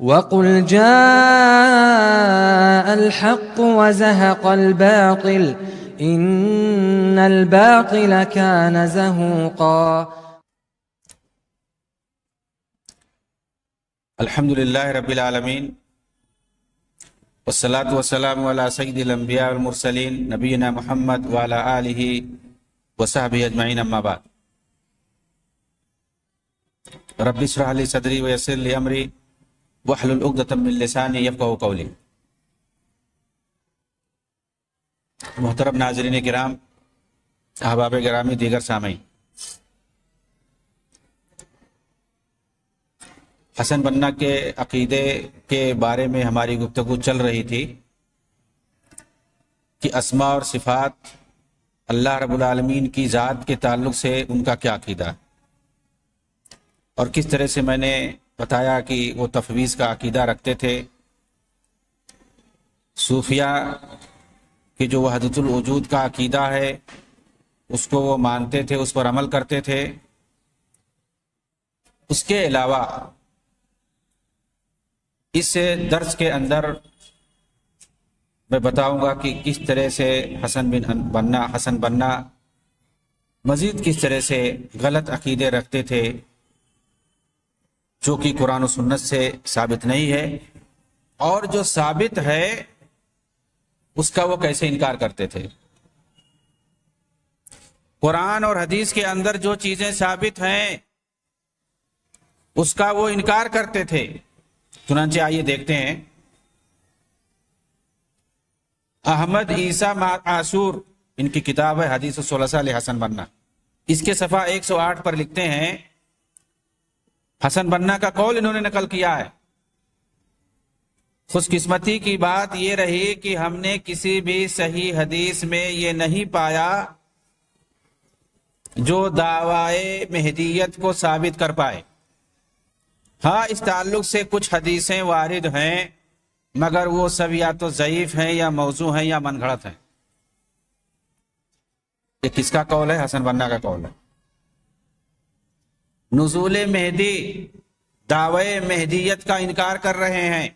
وَقُلْ جَاءَ الْحَقُّ وَزَهَقَ الْبَاطِلُ إِنَّ الْبَاطِلَ كَانَ زَهُوقًا۔ الحمدللہ رب العالمین والصلاة والسلام علی سید الانبیاء والمرسلین نبینا محمد وعلی آلہ وصحبہ اجمعین، اما بعد۔ رب اشرح لی صدری ویسر لی امری واحلل عقدۃ من لسانی یفقہوا قولی۔ محترم ناظرین کرام، احباب گرامی، دیگر سامعین، حسن بننا کے عقیدے کے بارے میں ہماری گفتگو چل رہی تھی کہ اسماء اور صفات اللہ رب العالمین کی ذات کے تعلق سے ان کا کیا عقیدہ ہے، اور کس طرح سے میں نے بتایا کہ وہ تفویض کا عقیدہ رکھتے تھے۔ صوفیہ کی جو وحدت الوجود کا عقیدہ ہے اس کو وہ مانتے تھے، اس پر عمل کرتے تھے۔ اس کے علاوہ اس درس کے اندر میں بتاؤں گا کہ کس طرح سے حسن بننا مزید کس طرح سے غلط عقیدے رکھتے تھے جو کہ قرآن و سنت سے ثابت نہیں ہے، اور جو ثابت ہے اس کا وہ کیسے انکار کرتے تھے۔ قرآن اور حدیث کے اندر جو چیزیں ثابت ہیں اس کا وہ انکار کرتے تھے۔ چنانچہ آئیے دیکھتے ہیں، احمد عیسیٰ معصور ان کی کتاب ہے حدیث الثلاثہ لحسن بننا، اس کے صفحہ 108 پر لکھتے ہیں، حسن بننا کا قول انہوں نے نقل کیا ہے، خوش قسمتی کی بات یہ رہی کہ ہم نے کسی بھی صحیح حدیث میں یہ نہیں پایا جو دعوی مہدیت کو ثابت کر پائے۔ ہاں، اس تعلق سے کچھ حدیثیں وارد ہیں، مگر وہ سب یا تو ضعیف ہیں یا موضوع ہیں یا من گھڑت ہیں۔ یہ کس کا قول ہے؟ حسن بننا کا قول ہے۔ نزول مہدی، دعوی مہدیت کا انکار کر رہے ہیں،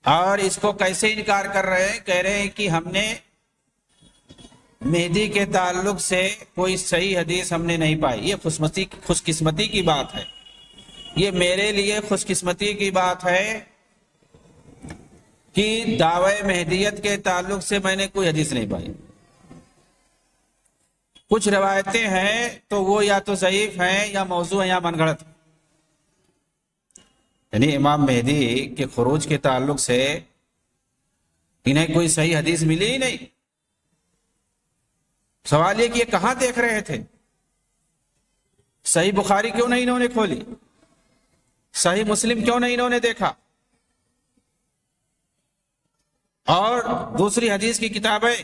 اور اس کو کیسے انکار کر رہے ہیں؟ کہہ رہے ہیں کہ ہم نے مہدی کے تعلق سے کوئی صحیح حدیث ہم نے نہیں پائی۔ یہ خوش قسمتی کی بات ہے، یہ میرے لیے خوش قسمتی کی بات ہے کہ دعوی مہدیت کے تعلق سے میں نے کوئی حدیث نہیں پائی۔ کچھ روایتیں ہیں تو وہ یا تو ضعیف ہیں یا موضوع ہیں یا من گھڑت، یعنی امام مہدی کے خروج کے تعلق سے انہیں کوئی صحیح حدیث ملی ہی نہیں۔ سوال یہ کہ یہ کہاں دیکھ رہے تھے؟ صحیح بخاری کیوں نہیں انہوں نے کھولی؟ صحیح مسلم کیوں نہیں انہوں نے دیکھا؟ اور دوسری حدیث کی کتابیں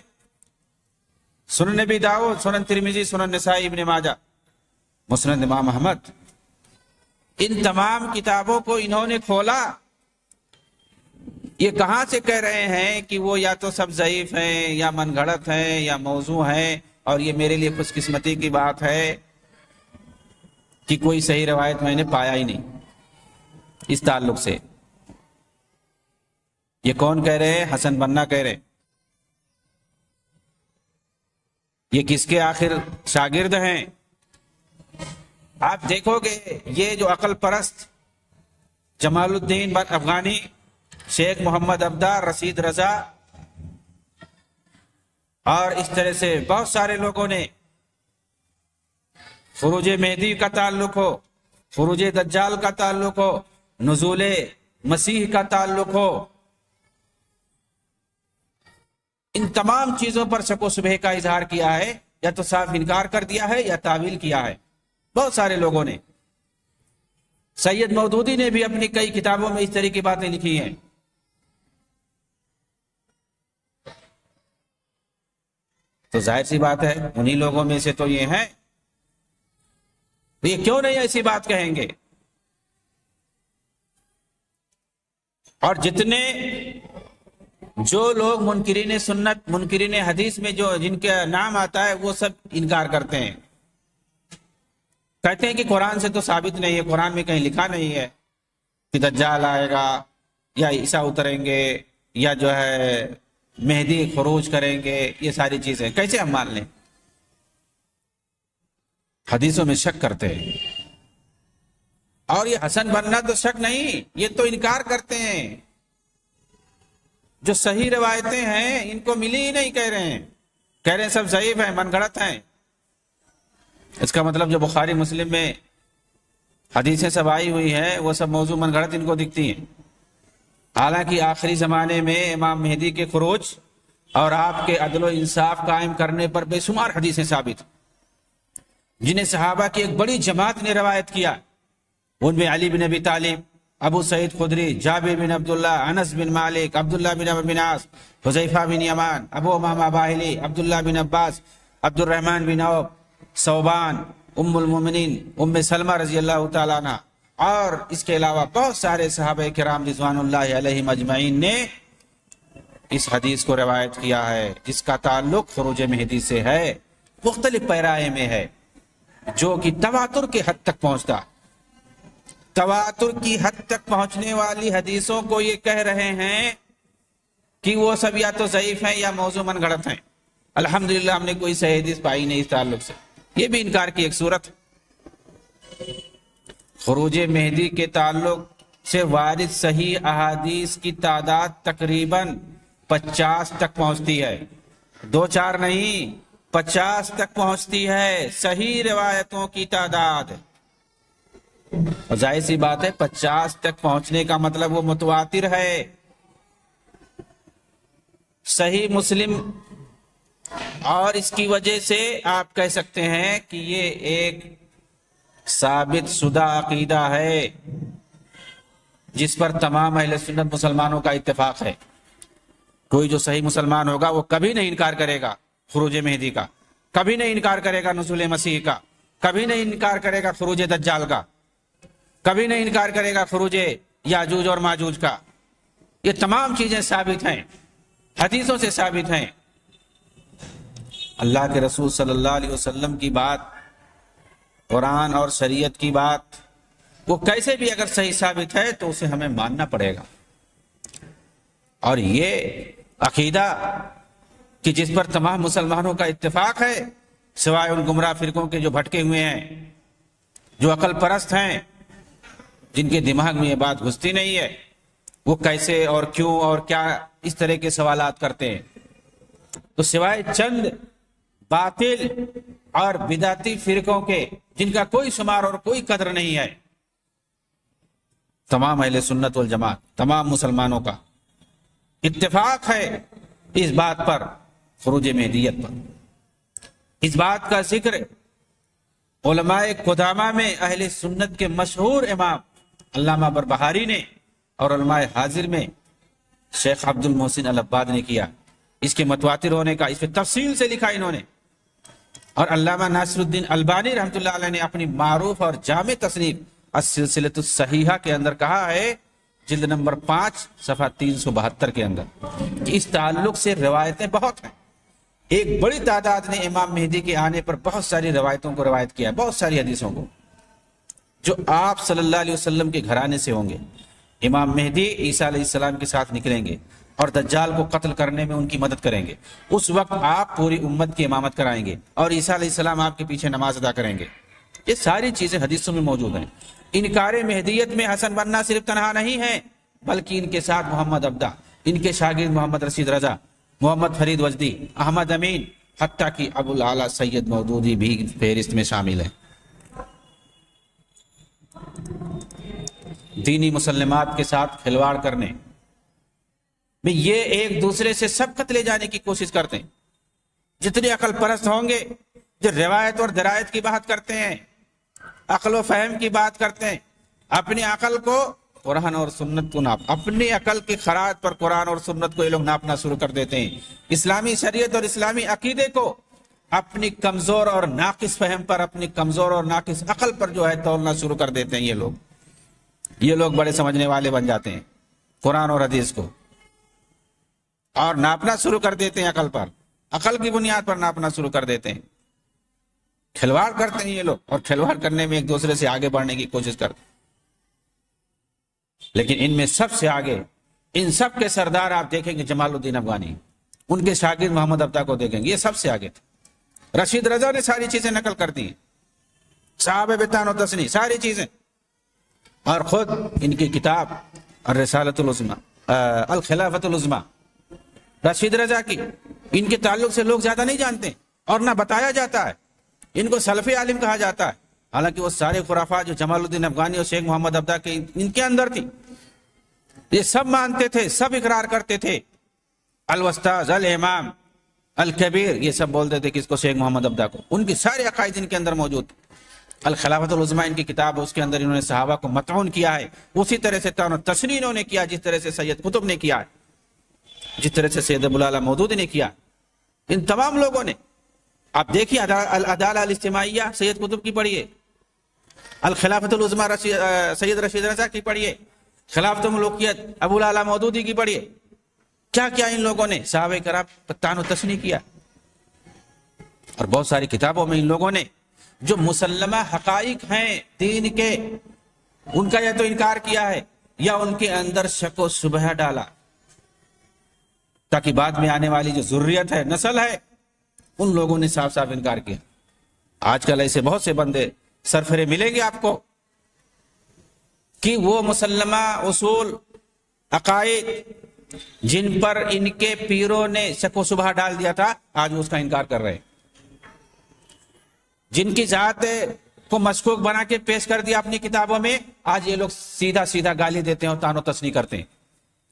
سنن نبی داؤد، سنن ترمذی، سنن نسائی، ابن ماجہ، مسند امام احمد، ان تمام کتابوں کو انہوں نے کھولا۔ یہ کہاں سے کہہ رہے ہیں کہ وہ یا تو سب ضعیف ہیں یا من گھڑت ہیں یا موضوع ہیں، اور یہ میرے لیے خوش قسمتی کی بات ہے کہ کوئی صحیح روایت میں نے پایا ہی نہیں اس تعلق سے؟ یہ کون کہہ رہے ہیں؟ حسن بننا کہہ رہے ہیں۔ یہ کس کے آخر شاگرد ہیں؟ آپ دیکھو گے یہ جو عقل پرست جمال الدین بن افغانی، شیخ محمد ابدار، رشید رضا، اور اس طرح سے بہت سارے لوگوں نے خروج مہدی کا تعلق ہو، خروج دجال کا تعلق ہو، نزول مسیح کا تعلق ہو، ان تمام چیزوں پر شک و شبہ کا اظہار کیا ہے، یا تو صاف انکار کر دیا ہے یا تعویل کیا ہے بہت سارے لوگوں نے۔ سید مودودی نے بھی اپنی کئی کتابوں میں اس طرح کی باتیں لکھی ہیں۔ تو ظاہر سی بات ہے انہی لوگوں میں سے تو یہ ہیں، یہ کیوں نہیں ایسی بات کہیں گے؟ اور جتنے جو لوگ منکرین سنت، منکرین حدیث میں جو جن کا نام آتا ہے وہ سب انکار کرتے ہیں، کہتے ہیں کہ قرآن سے تو ثابت نہیں ہے، قرآن میں کہیں لکھا نہیں ہے، کہ دجال آئے گا یا عیسیٰ اتریں گے یا جو ہے مہدی خروج کریں گے، یہ ساری چیزیں کیسے ہم مان لیں؟ حدیثوں میں شک کرتے ہیں، اور یہ حسن بننا تو شک نہیں، یہ تو انکار کرتے ہیں۔ جو صحیح روایتیں ہیں ان کو ملی ہی نہیں، کہہ رہے ہیں سب ضعیف ہیں، من گھڑت ہیں۔ اس کا مطلب جو بخاری مسلم میں حدیثیں سب آئی ہوئی ہیں وہ سب موضوع من گھڑت ان کو دکھتی ہیں۔ حالانکہ آخری زمانے میں امام مہدی کے خروج اور آپ کے عدل و انصاف قائم کرنے پر بے شمار حدیثیں ثابت، جنہیں صحابہ کی ایک بڑی جماعت نے روایت کیا۔ ان میں علی بن ابی طالب، ابو سعید خدری، جابر بن عبداللہ، انس بن مالک، عبداللہ بن عمرو بن عاص، حذیفہ بن یمان، ابو امامہ باہلی، عبداللہ بن عباس، عبد الرحمن بن عوف، ثوبان، ام المومنین ام سلمہ رضی اللہ تعالیٰ عنہ، اور اس کے علاوہ بہت سارے صحابہ کرام رضوان اللہ علیہم اجمعین نے اس حدیث کو روایت کیا ہے، جس کا تعلق خروج مہدی سے ہے، مختلف پیرائے میں ہے، جو کہ تواتر کے حد تک پہنچتا۔ تواتر کی حد تک پہنچنے والی حدیثوں کو یہ کہہ رہے ہیں کہ وہ سب یا تو ضعیف ہیں یا موضوع من گھڑت ہیں۔ الحمدللہ ہم نے کوئی صحیح حدیث پائی نہیں اس تعلق سے، یہ بھی انکار کی ایک صورت۔ خروج مہدی کے تعلق سے وارد صحیح احادیث کی تعداد تقریباً 50 تک پہنچتی ہے، 2-4 نہیں، 50 تک پہنچتی ہے صحیح روایتوں کی تعداد۔ اور ظاہر سی بات ہے 50 تک پہنچنے کا مطلب وہ متواتر ہے۔ صحیح مسلم، اور اس کی وجہ سے آپ کہہ سکتے ہیں کہ یہ ایک ثابت شدہ عقیدہ ہے جس پر تمام اہل سنت مسلمانوں کا اتفاق ہے۔ کوئی جو صحیح مسلمان ہوگا وہ کبھی نہیں انکار کرے گا خروج مہدی کا، کبھی نہیں انکار کرے گا نزول مسیح کا، کبھی نہیں انکار کرے گا خروج دجال کا، کبھی نہیں انکار کرے گا خروج یاجوج اور ماجوج کا۔ یہ تمام چیزیں ثابت ہیں، حدیثوں سے ثابت ہیں۔ اللہ کے رسول صلی اللہ علیہ وسلم کی بات، قرآن اور شریعت کی بات، وہ کیسے بھی اگر صحیح ثابت ہے تو اسے ہمیں ماننا پڑے گا۔ اور یہ عقیدہ کہ جس پر تمام مسلمانوں کا اتفاق ہے، سوائے ان گمراہ فرقوں کے جو بھٹکے ہوئے ہیں، جو عقل پرست ہیں، جن کے دماغ میں یہ بات گھستی نہیں ہے، وہ کیسے اور کیوں اور کیا اس طرح کے سوالات کرتے ہیں۔ تو سوائے چند باطل اور بدعتی فرقوں کے جن کا کوئی شمار اور کوئی قدر نہیں ہے، تمام اہل سنت والجماعت، تمام مسلمانوں کا اتفاق ہے اس بات پر، خروج مہدیت پر۔ اس بات کا ذکر علماء قدامہ میں اہل سنت کے مشہور امام علامہ بربہاری نے اور علماء حاضر میں شیخ عبد المحسن العباد نے کیا۔ اس کے متواتر ہونے کا اس پہ تفصیل سے لکھا انہوں نے، اور علامہ ناصر الدین البانی رحمۃ اللہ علیہ نے اپنی معروف اور جامع تصنیف السلسلۃ الصحیحہ کے اندر کہا ہے، جلد نمبر 5 صفحہ 372 کے اندر، کہ اس تعلق سے روایتیں بہت ہیں۔ ایک بڑی تعداد نے امام مہدی کے آنے پر بہت ساری روایتوں کو روایت کیا، بہت ساری حدیثوں کو، جو آپ صلی اللہ علیہ وسلم کے گھرانے سے ہوں گے۔ امام مہدی عیسیٰ علیہ السلام کے ساتھ نکلیں گے اور دجال کو قتل کرنے میں ان کی مدد کریں گے۔ اس وقت آپ پوری امت کی امامت کرائیں گے اور عیسیٰ علیہ السلام آپ کے پیچھے نماز ادا کریں گے۔ یہ ساری چیزیں حدیثوں میں موجود ہیں۔ انکار مہدیت میں حسن بننا صرف تنہا نہیں ہے، بلکہ ان کے ساتھ محمد عبدہ، ان کے شاگرد محمد رشید رضا، محمد فرید وجدی، احمد امین، حتیٰ کہ ابو الاعلیٰ سید مودودی بھی فہرست میں شامل ہیں۔ دینی مسلمات کے ساتھ کھلواڑ کرنے میں یہ ایک دوسرے سے سبقت لے جانے کی کوشش کرتے ہیں۔ جتنے عقل پرست ہوں گے جو روایت اور درایت کی بات کرتے ہیں، عقل و فہم کی بات کرتے ہیں، اپنی عقل کو قرآن اور سنت کو اپنی عقل کی خراج پر قرآن اور سنت کو یہ لوگ ناپنا شروع کر دیتے ہیں۔ اسلامی شریعت اور اسلامی عقیدے کو اپنی کمزور اور ناقص فہم پر، اپنی کمزور اور ناقص عقل پر جو ہے تولنا شروع کر دیتے ہیں۔ یہ لوگ بڑے سمجھنے والے بن جاتے ہیں قرآن اور حدیث کو، اور ناپنا شروع کر دیتے ہیں عقل پر، عقل کی بنیاد پر ناپنا شروع کر دیتے ہیں۔ کھلواڑ کرتے ہیں یہ لوگ، اور کھلواڑ کرنے میں ایک دوسرے سے آگے بڑھنے کی کوشش کرتے ہیں۔ لیکن ان میں سب سے آگے ان سب کے سردار آپ دیکھیں گے جمال الدین افغانی، ان کے شاگرد محمد ابدا کو دیکھیں گے، یہ سب سے آگے تھے۔ رشید رضا نے ساری چیزیں نقل کر دی، صحابہ بتان و تسنی ساری چیزیں، اور خود ان کی کتاب الرسالۃ العظمی الخلافۃ العظمی رشید رضا کی، ان کے تعلق سے لوگ زیادہ نہیں جانتے اور نہ بتایا جاتا ہے، ان کو سلفی عالم کہا جاتا ہے، حالانکہ وہ سارے خرافات جو جمال الدین افغانی اور شیخ محمد ابدا کے ان کے اندر تھی، یہ سب مانتے تھے، سب اقرار کرتے تھے۔ الوستاذ، الامام، الکبیر، یہ سب بولتے تھے کس کو؟ شیخ محمد ابدا کو۔ ان کی سارے عقائد ان کے اندر موجود تھے۔ الخلافۃ العظمی ان کی کتاب ہے، اس کے اندر انہوں نے صحابہ کو مطعون کیا ہے، اسی طرح سے طعن و تشنیع انہوں نے کیا جس طرح سے سید قطب نے کیا ہے، جس طرح سے سید ابوالعلا مودودی نے کیا، ان تمام لوگوں نے۔ آپ دیکھیے العدالہ الاجتماعیہ سید قطب کی پڑھیے، الخلافۃ العظمی سید رشید رضا کی پڑھیے، خلافت الملوکیت ابوالعلا مودودی کی پڑھیے، کیا کیا ان لوگوں نے صحابہ کرام پر طعن و تشنیع کیا۔ اور بہت ساری کتابوں میں ان لوگوں نے جو مسلمہ حقائق ہیں دین کے، ان کا یا تو انکار کیا ہے یا ان کے اندر شک و شبہ ڈالا، تاکہ بعد میں آنے والی جو ذریت ہے، نسل ہے، ان لوگوں نے صاف صاف انکار کیا۔ آج کل ایسے بہت سے بندے سرفرے ملیں گے آپ کو کہ وہ مسلمہ اصول عقائد جن پر ان کے پیروں نے شک و شبہ ڈال دیا تھا، آج وہ اس کا انکار کر رہے ہیں۔ جن کی ذات کو مشکوک بنا کے پیش کر دیا اپنی کتابوں میں، آج یہ لوگ سیدھا سیدھا گالی دیتے ہیں اور طعن و تشنیع کرتے ہیں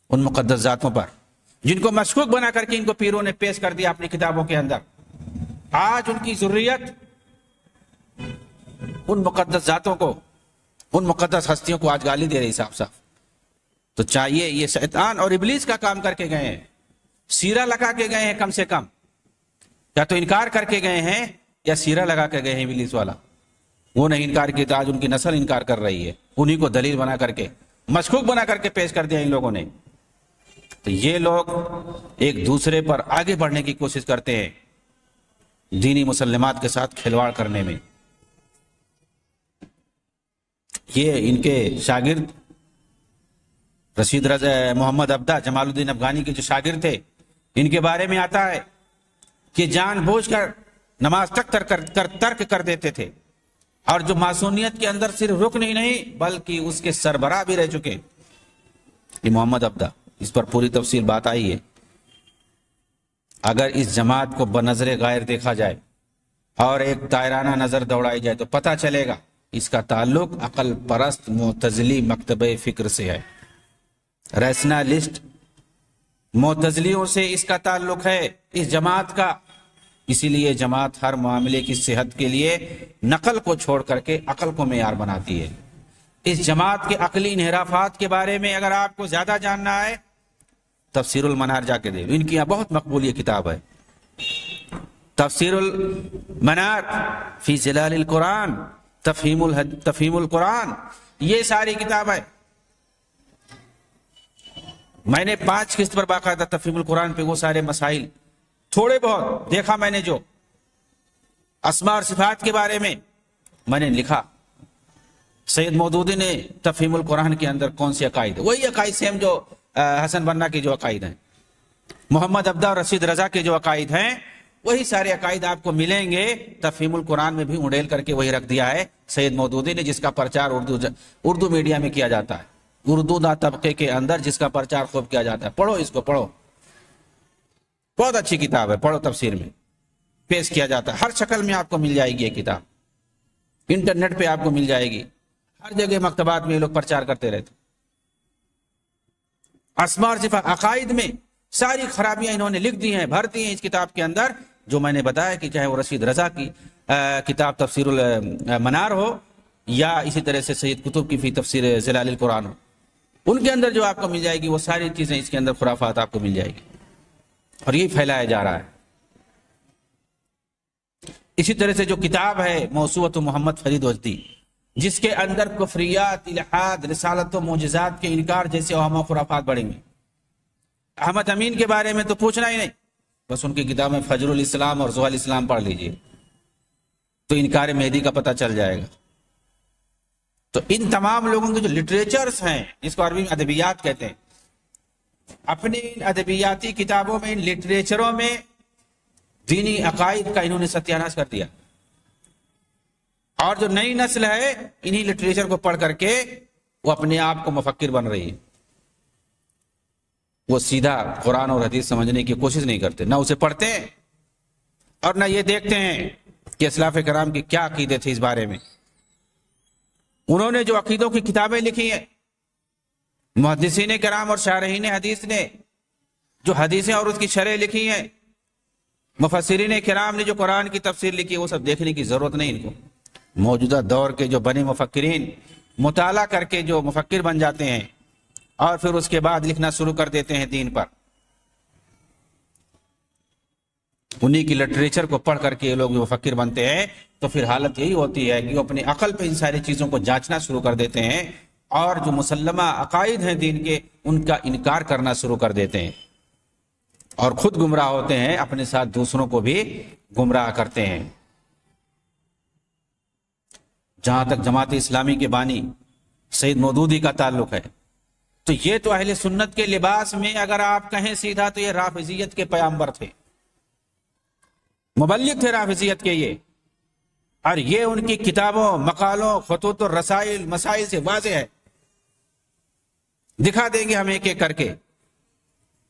ان مقدس ذاتوں پر، جن کو مشکوک بنا کر کے ان کو پیروں نے پیش کر دیا اپنی کتابوں کے اندر۔ آج ان کی ذریت ان مقدس ذاتوں کو، ان مقدس ہستیوں کو آج گالی دے رہی صاف صاف۔ تو چاہیے، یہ شیطان اور ابلیس کا کام کر کے گئے ہیں، سیرہ لگا کے گئے ہیں، کم سے کم یا تو انکار کر کے گئے ہیں یا سیرہ لگا کے گئے ہیں ابلیس والا۔ وہ نہیں انکار کیا، آج ان کی نسل انکار کر رہی ہے، انہی کو دلیل بنا کر کے، مشکوک بنا کر کے پیش کر دیا ان لوگوں نے۔ تو یہ لوگ ایک دوسرے پر آگے بڑھنے کی کوشش کرتے ہیں، دینی مسلمات کے ساتھ کھلواڑ کرنے میں۔ یہ ان کے شاگرد رشید رضا، محمد ابدا، جمال الدین افغانی کے جو شاگرد تھے، ان کے بارے میں آتا ہے کہ جان بوجھ کر نماز ترک کر دیتے تھے، اور جو معصومیت کے اندر صرف رکن ہی نہیں بلکہ اس کے سربراہ بھی رہ چکے۔ یہ محمد ابدا، اس پر پوری تفصیل بات آئی ہے۔ اگر اس جماعت کو بنظر غیر دیکھا جائے اور ایک دائرانہ نظر دوڑائی جائے تو پتہ چلے گا اس کا تعلق عقل پرست معتزلی مکتبہ فکر سے ہے، ریشنلسٹ معتزلیوں سے اس کا تعلق ہے، اس جماعت کا۔ اسی لیے جماعت ہر معاملے کی صحت کے لیے نقل کو چھوڑ کر کے عقل کو معیار بناتی ہے۔ اس جماعت کے عقلی انحرافات کے بارے میں اگر آپ کو زیادہ جاننا ہے، تفسیر المنار جا کے دے، ان کی یہاں بہت مقبول یہ کتاب ہے، تفسیر المنار فی ظلال القرآن، تفہیم القرآن، یہ ساری کتاب ہے۔ میں نے 5 قسط پر باقاعدہ تفہیم القرآن پہ وہ سارے مسائل تھوڑے بہت دیکھا میں نے، جو اسماء اور صفات کے بارے میں نے لکھا۔ سید مودودی نے تفہیم القرآن کے اندر کون سی عقائد ہے، وہی عقائد سیم جو حسن بنا کے جو عقائد ہیں، محمد ابدا اور رشید رضا کے جو عقائد ہیں، وہی سارے عقائد آپ کو ملیں گے۔ تفہیم القرآن میں بھی اڑیل کر کے وہی رکھ دیا ہے سید مودودی نے، جس کا پرچار اردو میڈیا میں کیا جاتا ہے، اردو دا طبقے کے اندر جس کا پرچار خوب کیا جاتا ہے۔ پڑھو اس کو، پڑھو، بہت اچھی کتاب ہے، پڑھو، تفسیر میں پیش کیا جاتا ہے، ہر شکل میں آپ کو مل جائے گی یہ کتاب، انٹرنیٹ پہ آپ کو مل جائے گی، ہر جگہ مکتبات میں یہ لوگ پرچار کرتے رہتے۔ اسماء اور صفات عقائد میں ساری خرابیاں انہوں نے لکھ دی ہیں، بھر دی ہیں اس کتاب کے اندر، جو میں نے بتایا کہ چاہے وہ رشید رضا کی کتاب تفسیر المنار ہو یا اسی طرح سے سید قطب کی فی تفسیر ظلال القرآن ہو، ان کے اندر جو آپ کو مل جائے گی وہ ساری چیزیں اس کے اندر خرافات آپ کو مل جائے گی، اور یہی پھیلایا جا رہا ہے۔ اسی طرح سے جو کتاب ہے موسوعۃ محمد فرید وجدی، جس کے اندر کفریات، الحاد، رسالت و معجزات کے انکار جیسے اوہام و خرافات بڑھیں گے۔ احمد امین کے بارے میں تو پوچھنا ہی نہیں، بس ان کی کتاب میں فجر الاسلام اور ضوء الاسلام پڑھ لیجئے تو انکار مہدی کا پتہ چل جائے گا۔ تو ان تمام لوگوں کے جو لٹریچرز ہیں، جس کو عربی میں ادبیات کہتے ہیں، اپنی ان ادبیاتی کتابوں میں، ان لٹریچروں میں دینی عقائد کا انہوں نے ستیہ ناش کر دیا. اور جو نئی نسل ہے انہی لٹریچر کو پڑھ کر کے وہ اپنے آپ کو مفکر بن رہی ہے. وہ سیدھا قرآن اور حدیث سمجھنے کی کوشش نہیں کرتے، نہ اسے پڑھتے ہیں اور نہ یہ دیکھتے ہیں کہ اسلاف کرام کی کیا عقیدے تھے اس بارے میں. انہوں نے جو عقیدوں کی کتابیں لکھی ہیں، محدثین کرام اور شارحین حدیث نے جو حدیثیں اور اس کی شرح لکھی ہیں، مفسرین کرام نے جو قرآن کی تفسیر لکھی ہے، وہ سب دیکھنے کی ضرورت نہیں ان کو. موجودہ دور کے جو بنے مفکرین مطالعہ کر کے جو مفکر بن جاتے ہیں اور پھر اس کے بعد لکھنا شروع کر دیتے ہیں دین پر، انہی کی لٹریچر کو پڑھ کر کے یہ لوگ جو مفکر بنتے ہیں، تو پھر حالت یہی ہوتی ہے کہ وہ اپنے عقل پہ ان ساری چیزوں کو جانچنا شروع کر دیتے ہیں اور جو مسلمہ عقائد ہیں دین کے، ان کا انکار کرنا شروع کر دیتے ہیں اور خود گمراہ ہوتے ہیں، اپنے ساتھ دوسروں کو بھی گمراہ کرتے ہیں. جہاں تک جماعت اسلامی کے بانی سید مودودی کا تعلق ہے، تو یہ تو اہل سنت کے لباس میں اگر آپ کہیں سیدھا تو یہ رافضیت کے پیامبر تھے، مبلغ تھے رافضیت کے یہ. اور یہ ان کی کتابوں، مقالوں، خطوط اور رسائل، مسائل سے واضح ہے. دکھا دیں گے ہم ایک ایک کر کے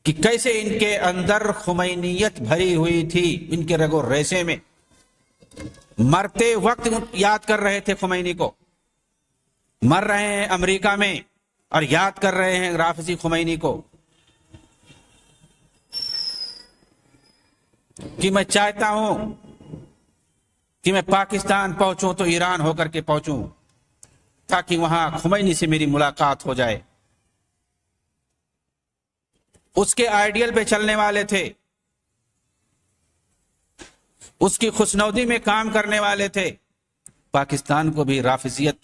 کہ کیسے ان کے اندر خمینیت بھری ہوئی تھی. ان کے رگ و ریشے میں مرتے وقت یاد کر رہے تھے خمینی کو، مر رہے ہیں امریکہ میں اور یاد کر رہے ہیں رافضی خمینی کو کہ میں چاہتا ہوں کہ میں پاکستان پہنچوں تو ایران ہو کر کے پہنچوں تاکہ وہاں خمینی سے میری ملاقات ہو جائے. اس کے آئیڈیل پہ چلنے والے تھے، اس کی خوشنودی میں کام کرنے والے تھے، پاکستان کو بھی رافضیت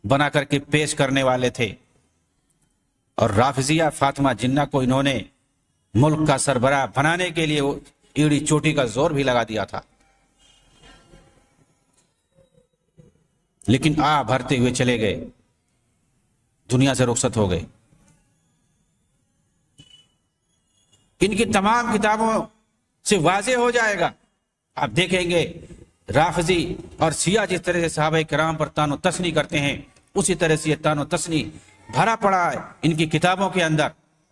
بنا کر کے پیش کرنے والے تھے. اور رافضیہ فاطمہ جنہ کو انہوں نے ملک کا سربراہ بنانے کے لیے ایڑی چوٹی کا زور بھی لگا دیا تھا، لیکن بھرتے ہوئے چلے گئے، دنیا سے رخصت ہو گئے. ان کی تمام کتابوں سے واضح ہو جائے گا، آپ دیکھیں گے رافضی اور شیعہ جس طرح سے صحابہ کرام پر تان و تسنی کرتے ہیں، اسی طرح سے یہ تان و تسنی بھرا پڑا ہے ان کی کتابوں کے اندر،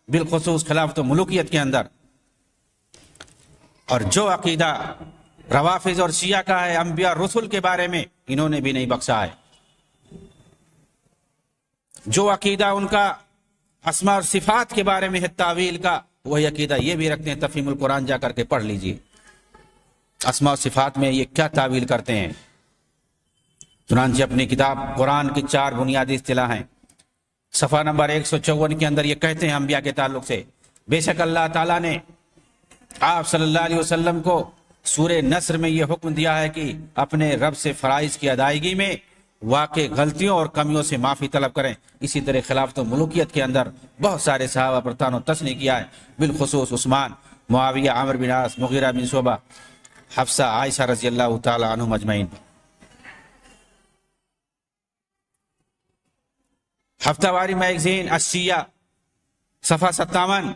بالخصوص خلافت و ملوکیت کے اندر. اور جو عقیدہ روافض اور شیعہ کا ہے انبیاء رسول کے بارے میں، انہوں نے بھی نہیں بخشا ہے. جو عقیدہ ان کا اسماء اور صفات کے بارے میں ہے تعویل کا، وہی عقیدہ یہ بھی رکھتے ہیں. تفہیم القرآن جا کر کے پڑھ لیجئے، اسماء و صفات میں یہ کیا تعویل کرتے ہیں. چنانچہ اپنی کتاب قرآن کی 4 بنیادی اصطلاح ہیں، صفحہ نمبر 154 کے اندر یہ کہتے ہیں انبیاء کے تعلق سے، بے شک اللہ تعالیٰ نے آپ صلی اللہ علیہ وسلم کو سورہ نصر میں یہ حکم دیا ہے کہ اپنے رب سے فرائض کی ادائیگی میں واقع غلطیوں اور کمیوں سے معافی طلب کریں. اسی طرح خلافت و ملوکیت کے اندر بہت سارے صحابہ پر تان و تسنی کیا ہے، بالخصوص عثمان، معاویہ، عامر بن عاص، مغیرہ بن شعبہ، حفصہ، عائشہ رضی اللہ تعالی عنہم اجمعین. ہفتہ واری میگزین الشیعہ، صفحہ 57،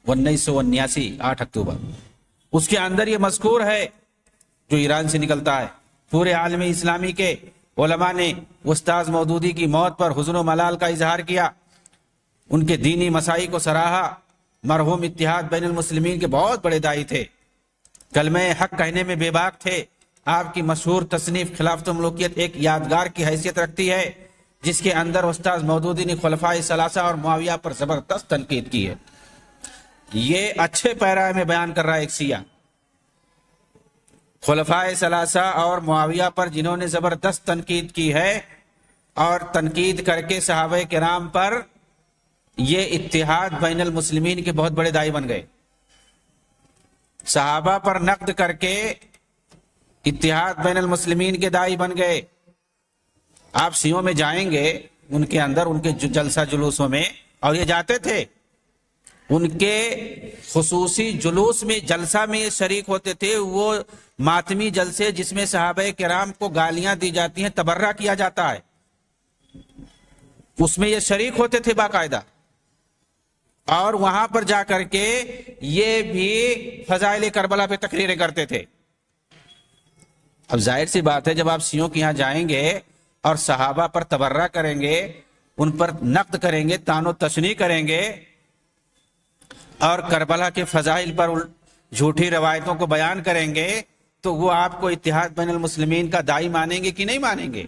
1979، 8 اکتوبر. اس کے اندر یہ مذکور ہے جو ایران سے نکلتا ہے. پورے عالم اسلامی کے علماء نے استاذ مودودی کی موت پر حزن و ملال کا اظہار کیا، ان کے دینی مسائل کو سراہا. مرحوم اتحاد بین المسلمین کے بہت بڑے داعی تھے، کلمہ حق کہنے میں بے باک تھے. آپ کی مشہور تصنیف خلافت و ملوکیت ایک یادگار کی حیثیت رکھتی ہے، جس کے اندر استاذ مودودی نے خلفائے ثلاثہ اور معاویہ پر زبردست تنقید کی ہے. یہ اچھے پیرائے میں بیان کر رہا ہے ایک شیعہ، خلفائے ثلاثہ اور معاویہ پر جنہوں نے زبردست تنقید کی ہے، اور تنقید کر کے صحابہ کرام پر یہ اتحاد بین المسلمین کے بہت بڑے داعی بن گئے. صحابہ پر نقد کر کے اتحاد بین المسلمین کے داعی بن گئے. آپ شیعوں میں جائیں گے، ان کے اندر ان کے جلسہ جلوسوں میں، اور یہ جاتے تھے، ان کے خصوصی جلوس میں، جلسہ میں شریک ہوتے تھے. وہ ماتمی جلسے جس میں صحابہ کرام کو گالیاں دی جاتی ہیں، تبرہ کیا جاتا ہے، اس میں یہ شریک ہوتے تھے باقاعدہ، اور وہاں پر جا کر کے یہ بھی فضائل کربلا پہ تقریریں کرتے تھے۔ اب ظاہر سی بات ہے، جب آپ شیعوں کے یہاں جائیں گے اور صحابہ پر تبرہ کریں گے، ان پر نقد کریں گے، طعن و تشنیع کریں گے، اور کربلا کے فضائل پر جھوٹی روایتوں کو بیان کریں گے، تو وہ آپ کو اتحاد بین المسلمین کا داعی مانیں گے کہ نہیں مانیں گے؟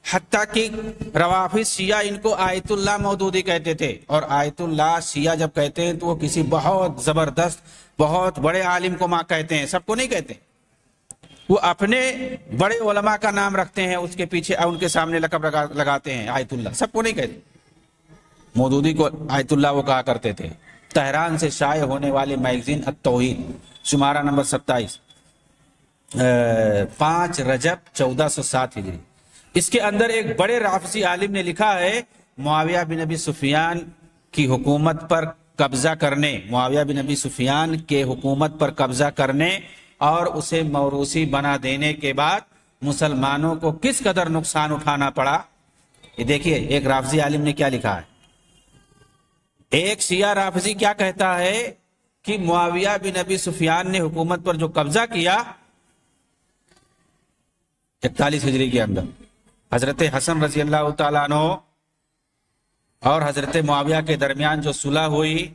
حتیٰ کہ روافض شیعہ ان کو آیت اللہ مودودی کہتے تھے، اور آیت اللہ شیعہ جب کہتے ہیں تو وہ کسی بہت زبردست بہت بڑے عالم کو ماں کہتے ہیں، سب کو نہیں کہتے۔ وہ اپنے بڑے علماء کا نام رکھتے ہیں، اس کے پیچھے ان کے سامنے لقب لگاتے ہیں آیت اللہ، سب کو نہیں کہتے۔ مودودی کو آیت اللہ وہ کہا کرتے تھے۔ تہران سے شائع ہونے والے میگزین التوحید، شمارہ نمبر 27، 5 رجب 1407 ہجری، اس کے اندر ایک بڑے رافضی عالم نے لکھا ہے معاویہ بن ابی سفیان کی حکومت پر قبضہ کرنے، معاویہ بن ابی سفیان کے حکومت پر قبضہ کرنے اور اسے موروثی بنا دینے کے بعد مسلمانوں کو کس قدر نقصان اٹھانا پڑا۔ یہ دیکھیے ایک رافضی عالم نے کیا لکھا ہے۔ ایک شیعہ رافضی کیا کہتا ہے کہ معاویہ بن ابی سفیان نے حکومت پر جو قبضہ کیا 41 ہجری کے اندر، حضرت حسن رضی اللہ تعالیٰ عنہ اور حضرت معاویہ کے درمیان جو صلح ہوئی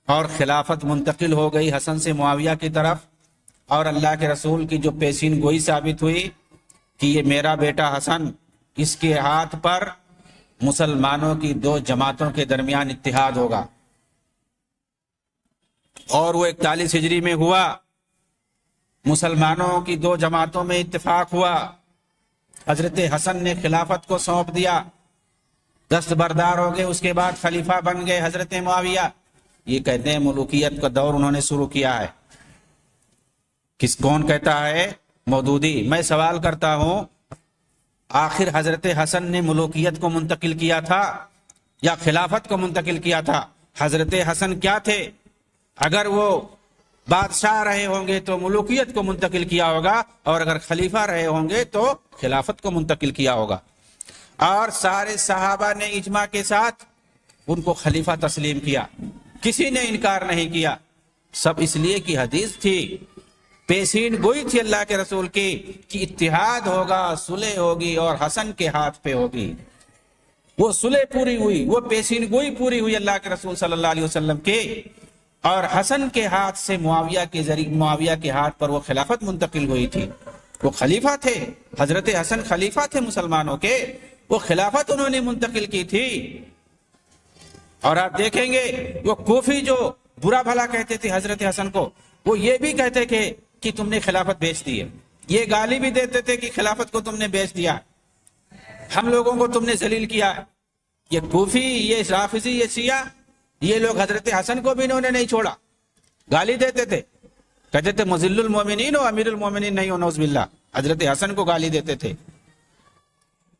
اور خلافت منتقل ہو گئی حسن سے معاویہ کی طرف، اور اللہ کے رسول کی جو پیشین گوئی ثابت ہوئی کہ یہ میرا بیٹا حسن، اس کے ہاتھ پر مسلمانوں کی 2 جماعتوں کے درمیان اتحاد ہوگا، اور وہ 41 ہجری میں ہوا۔ مسلمانوں کی 2 جماعتوں میں اتفاق ہوا، حضرت حسن نے خلافت کو سونپ دیا، دستبردار ہو گئے، اس کے بعد خلیفہ بن گئے حضرت معاویہ۔ یہ کہتے ہیں ملوکیت کا دور انہوں نے شروع کیا ہے۔ کون کہتا ہے؟ مودودی۔ میں سوال کرتا ہوں، آخر حضرت حسن نے ملوکیت کو منتقل کیا تھا یا خلافت کو منتقل کیا تھا؟ حضرت حسن کیا تھے؟ اگر وہ بادشاہ رہے ہوں گے تو ملوکیت کو منتقل کیا ہوگا، اور اگر خلیفہ رہے ہوں گے تو خلافت کو منتقل کیا ہوگا۔ اور سارے صحابہ نے اجماع کے ساتھ ان کو خلیفہ تسلیم کیا، کسی نے انکار نہیں کیا۔ سب اس لیے کہ حدیث تھی، پیشین گوئی تھی اللہ کے رسول کی کہ اتحاد ہوگا، صلح ہوگی اور حسن کے ہاتھ پہ ہوگی۔ وہ صلح پوری ہوئی، وہ پیشین گوئی پوری ہوئی اللہ کے رسول صلی اللہ علیہ وسلم کے، اور حسن کے ہاتھ سے معاویہ کے ذریعے معاویہ کے ہاتھ پر وہ خلافت منتقل ہوئی تھی۔ وہ خلیفہ تھے، حضرت حسن خلیفہ تھے مسلمانوں کے، وہ خلافت انہوں نے منتقل کی تھی۔ اور آپ دیکھیں گے وہ کوفی جو برا بھلا کہتے تھے حضرت حسن کو، وہ یہ بھی کہتے کہ تم نے خلافت بیچ دی ہے، یہ گالی بھی دیتے تھے کہ خلافت کو تم نے بیچ دیا، ہم لوگوں کو تم نے ذلیل کیا۔ یہ کوفی، یہ رافضی، یہ شیعہ، یہ لوگ حضرت حسن کو بھی انہوں نے نہیں چھوڑا، گالی دیتے تھے، کہتے تھے مذل المومنین ہو، امیر المومنین نہیں ہو، نعوذ باللہ۔ حضرت حسن کو گالی دیتے تھے،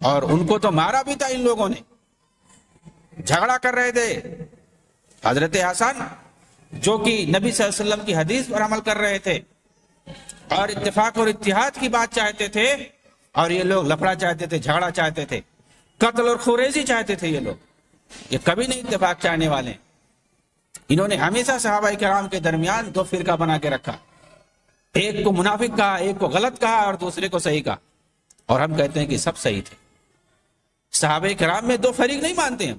اور ان کو تو مارا بھی تھا ان لوگوں نے، جھگڑا کر رہے تھے۔ حضرت حسن جو کہ نبی صلی اللہ علیہ وسلم کی حدیث پر عمل کر رہے تھے اور اتفاق اور اتحاد کی بات چاہتے تھے، اور یہ لوگ لفڑا چاہتے تھے، جھگڑا چاہتے تھے، قتل اور خوریزی چاہتے تھے۔ یہ لوگ یہ کبھی نہیں اتفاق چاہنے والے، انہوں نے ہمیشہ صحابہ کرام کے درمیان 2 فرقہ بنا کے رکھا، ایک کو منافق کہا، ایک کو غلط کہا، اور دوسرے کو صحیح کہا، اور ہم کہتے ہیں کہ سب صحیح تھے۔ صحابہ کرام میں 2 فریق نہیں مانتے ہیں،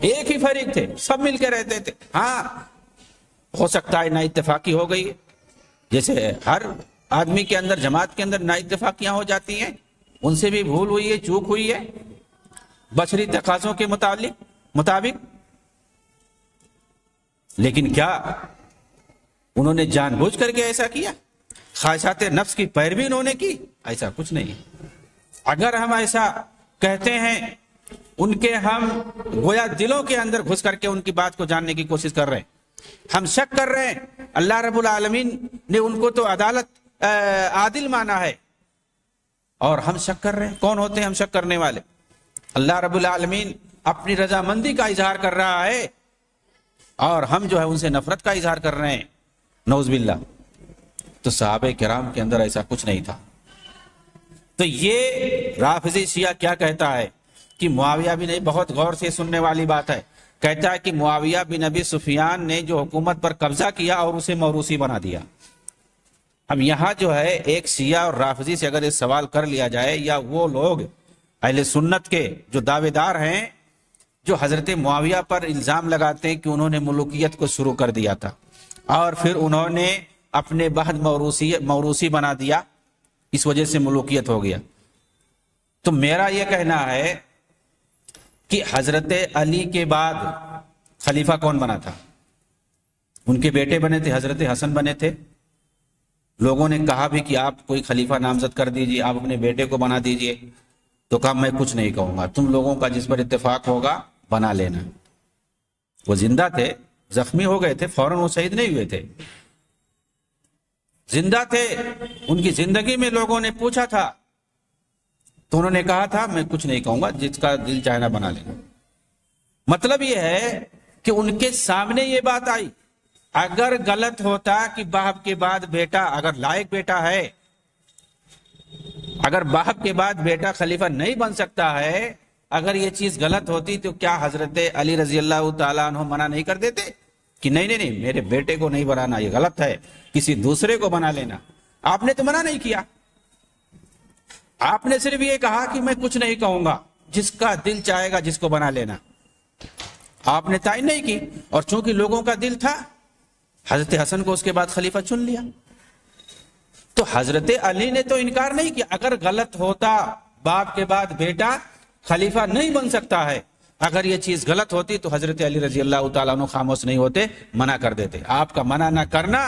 ایک ہی فریق تھے، سب مل کے رہتے تھے۔ ہاں ہو سکتا ہے نا اتفاقی ہو گئی، جیسے ہر آدمی کے اندر، جماعت کے اندر نا اتفاقیاں ہو جاتی ہیں، ان سے بھی بھول ہوئی ہے، چوک ہوئی ہے بشری تقاضوں کے مطابق۔ لیکن کیا انہوں نے جان بوجھ کر کے ایسا کیا؟ خواہشات نفس کی پیروی انہوں نے کی؟ ایسا کچھ نہیں۔ اگر ہم ایسا کہتے ہیں، ان کے ہم گویا دلوں کے اندر گھس کر کے ان کی بات کو جاننے کی کوشش کر رہے ہیں، ہم شک کر رہے ہیں۔ اللہ رب العالمین نے ان کو تو عادل مانا ہے، اور ہم شک کر رہے ہیں۔ کون ہوتے ہیں ہم شک کرنے والے؟ اللہ رب العالمین اپنی رضامندی کا اظہار کر رہا ہے، اور ہم جو ہے ان سے نفرت کا اظہار کر رہے ہیں، نعوذ باللہ۔ تو صحابہ کرام کے اندر ایسا کچھ نہیں تھا۔ تو یہ رافضی شیعہ کیا کہتا ہے کہ معاویہ بن ابی، بہت غور سے سننے والی بات ہے، کہتا ہے کہ معاویہ بن ابی سفیان نے جو حکومت پر قبضہ کیا اور اسے موروثی بنا دیا۔ اب یہاں جو ہے ایک شیعہ اور رافضی سے اگر یہ سوال کر لیا جائے، یا وہ لوگ اہل سنت کے جو دعوے دار ہیں جو حضرت معاویہ پر الزام لگاتے ہیں کہ انہوں نے ملوکیت کو شروع کر دیا تھا اور پھر انہوں نے اپنے بعد موروثی بنا دیا، اس وجہ سے ملوکیت ہو گیا، تو میرا یہ کہنا ہے کہ حضرت علی کے بعد خلیفہ کون بنا تھا؟ ان کے بیٹے بنے تھے، حضرت حسن بنے تھے۔ لوگوں نے کہا بھی کہ آپ کوئی خلیفہ نامزد کر دیجئے، آپ اپنے بیٹے کو بنا دیجئے، تو کہا میں کچھ نہیں کہوں گا، تم لوگوں کا جس پر اتفاق ہوگا بنا لینا۔ وہ زندہ تھے، زخمی ہو گئے تھے، فوراً وہ شہید نہیں ہوئے تھے، زندہ تھے، ان کی زندگی میں لوگوں نے پوچھا تھا تو انہوں نے کہا تھا میں کچھ نہیں کہوں گا، جس کا دل چاہنا بنا لینا۔ مطلب یہ ہے کہ ان کے سامنے یہ بات آئی، اگر غلط ہوتا کہ باپ کے بعد بیٹا، اگر لائق بیٹا ہے، اگر باپ کے بعد بیٹا خلیفہ نہیں بن سکتا ہے، اگر یہ چیز غلط ہوتی تو کیا حضرت علی رضی اللہ تعالیٰ عنہ منع نہیں کر دیتے کہ نہیں نہیں نہیں میرے بیٹے کو نہیں بنانا، یہ غلط ہے، کسی دوسرے کو بنا لینا؟ آپ نے تو منع نہیں کیا، آپ نے صرف یہ کہا کہ میں کچھ نہیں کہوں گا، جس کا دل چاہے گا جس کو بنا لینا، آپ نے تعین نہیں کی۔ اور چونکہ لوگوں کا دل تھا، حضرت حسن کو اس کے بعد خلیفہ چن لیا۔ تو حضرت علی نے تو انکار نہیں کیا، اگر غلط ہوتا باپ کے بعد بیٹا خلیفہ نہیں بن سکتا ہے، اگر یہ چیز غلط ہوتی تو حضرت علی رضی اللہ تعالیٰ عنہ خاموش نہیں ہوتے، منع کر دیتے۔ آپ کا منع نہ کرنا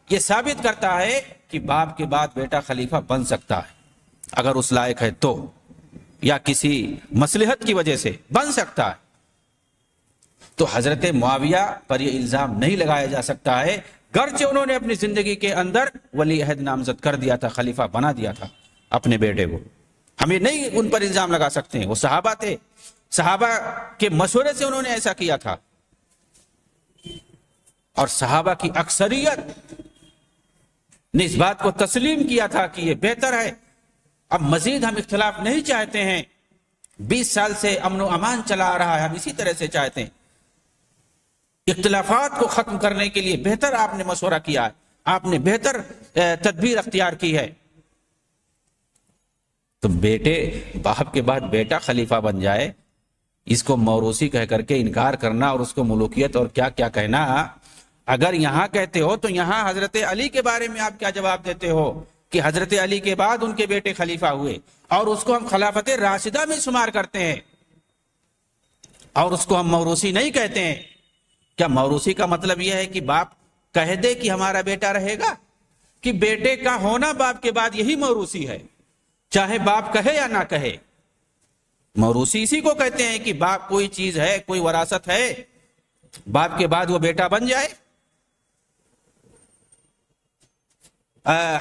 یہ ثابت کرتا ہے کہ باپ کے بعد بیٹا خلیفہ بن سکتا ہے، اگر اس لائق ہے تو، یا کسی مصلحت کی وجہ سے بن سکتا ہے۔ تو حضرت معاویہ پر یہ الزام نہیں لگایا جا سکتا ہے، گرچہ انہوں نے اپنی زندگی کے اندر ولی عہد نامزد کر دیا تھا، خلیفہ بنا دیا تھا اپنے بیٹے کو، ہمیں نہیں ان پر الزام لگا سکتے ہیں، وہ صحابہ تھے، صحابہ کے مشورے سے انہوں نے ایسا کیا تھا، اور صحابہ کی اکثریت نے اس بات کو تسلیم کیا تھا کہ یہ بہتر ہے۔ اب مزید ہم اختلاف نہیں چاہتے ہیں، 20 سال سے امن و امان چلا آ رہا ہے، ہم اسی طرح سے چاہتے ہیں۔ اختلافات کو ختم کرنے کے لیے بہتر آپ نے مشورہ کیا ہے، آپ نے بہتر تدبیر اختیار کی ہے۔ تو بیٹے، باپ کے بعد بیٹا خلیفہ بن جائے، اس کو موروثی کہہ کر کے انکار کرنا اور اس کو ملوکیت اور کیا کیا کہنا، اگر یہاں کہتے ہو تو یہاں حضرت علی کے بارے میں آپ کیا جواب دیتے ہو کہ حضرت علی کے بعد ان کے بیٹے خلیفہ ہوئے، اور اس کو ہم خلافت راشدہ میں شمار کرتے ہیں، اور اس کو ہم موروثی نہیں کہتے ہیں؟ کیا موروثی کا مطلب یہ ہے کہ باپ کہہ دے کہ ہمارا بیٹا رہے گا، کہ بیٹے کا ہونا باپ کے بعد یہی موروثی ہے، چاہے باپ کہے یا نہ کہے؟ موروثی اسی کو کہتے ہیں کہ باپ کوئی چیز ہے، کوئی وراثت ہے، باپ کے بعد وہ بیٹا بن جائے۔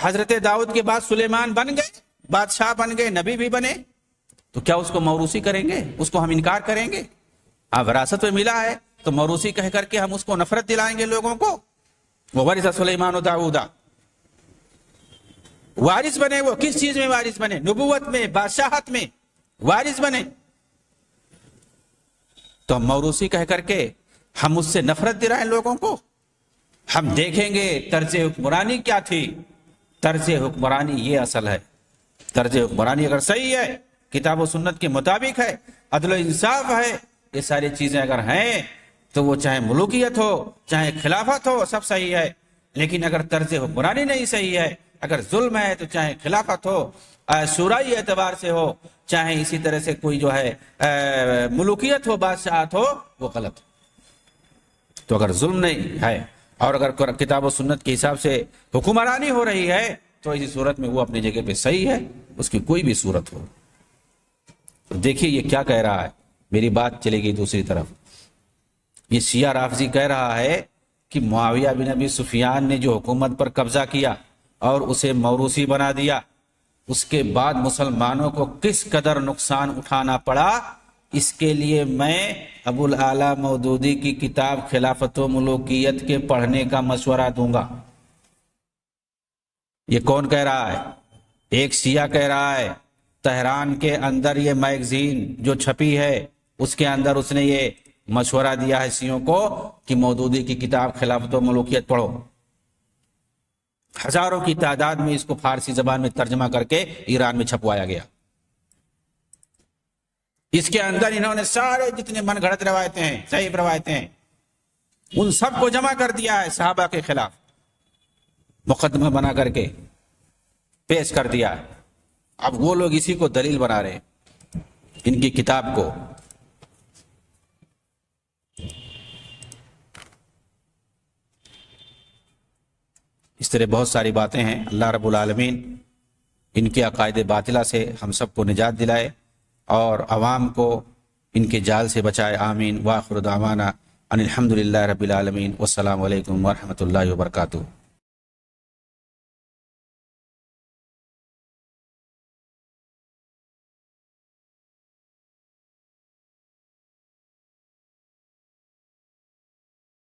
حضرت داؤد کے بعد سلیمان بن گئے، بادشاہ بن گئے، نبی بھی بنے، تو کیا اس کو موروثی کریں گے؟ اس کو ہم انکار کریں گے؟ وراثت میں ملا ہے تو موروثی کہہ کر کے ہم اس کو نفرت دلائیں گے لوگوں کو؟ وَوَرِثَ سُلَيْمَانُ دَاوُودَ، وارث بنے، وہ کس چیز میں وارث بنے؟ نبوت میں، بادشاہت میں وارث بنے۔ تو ہم موروثی کہہ کر کے ہم اس سے نفرت دلائیں لوگوں کو؟ ہم دیکھیں گے طرز حکمرانی کیا تھی، طرز حکمرانی یہ اصل ہے، طرز حکمرانی اگر صحیح ہے، کتاب و سنت کے مطابق ہے، عدل و انصاف ہے، یہ ساری چیزیں اگر ہیں تو وہ چاہے ملوکیت ہو چاہے خلافت ہو سب صحیح ہے۔ لیکن اگر طرز حکمرانی نہیں صحیح ہے، اگر ظلم ہے تو چاہے خلافت ہو، شورائی اعتبار سے ہو، چاہے اسی طرح سے کوئی جو ہے ملوکیت ہو، بادشاہت ہو، وہ غلط۔ تو اگر ظلم نہیں ہے اور اگر کتاب و سنت کے حساب سے حکمرانی ہو رہی ہے تو اسی صورت میں وہ اپنی جگہ پہ صحیح ہے، اس کی کوئی بھی صورت ہو۔ تو دیکھیے یہ کیا کہہ رہا ہے، میری بات چلے گی دوسری طرف۔ یہ شیعہ رافضی کہہ رہا ہے کہ معاویہ بن ابی سفیان نے جو حکومت پر قبضہ کیا اور اسے موروثی بنا دیا، اس کے بعد مسلمانوں کو کس قدر نقصان اٹھانا پڑا، اس کے لیے میں ابو الاعلی مودودی کی کتاب خلافت و ملوکیت کے پڑھنے کا مشورہ دوں گا۔ یہ کون کہہ رہا ہے؟ ایک شیعہ کہہ رہا ہے تہران کے اندر یہ میگزین جو چھپی ہے اس کے اندر اس نے یہ مشورہ دیا ہے شیعوں کو کہ مودودی کی کتاب خلافت و ملوکیت پڑھو. ہزاروں کی تعداد میں اس کو فارسی زبان میں ترجمہ کر کے ایران میں چھپوایا گیا. اس کے اندر انہوں نے سارے جتنے من گھڑت روایتیں ہیں، صحیح روایتیں ہیں، ان سب کو جمع کر دیا ہے، صحابہ کے خلاف مقدمہ بنا کر کے پیش کر دیا ہے. اب وہ لوگ اسی کو دلیل بنا رہے ہیں ان کی کتاب کو. اس طرح بہت ساری باتیں ہیں. اللہ رب العالمین ان کے عقائد باطلہ سے ہم سب کو نجات دلائے اور عوام کو ان کے جال سے بچائے. آمین. وآخر دعوانا ان الحمد للہ رب العالمین. والسلام علیکم ورحمۃ اللہ وبرکاتہ.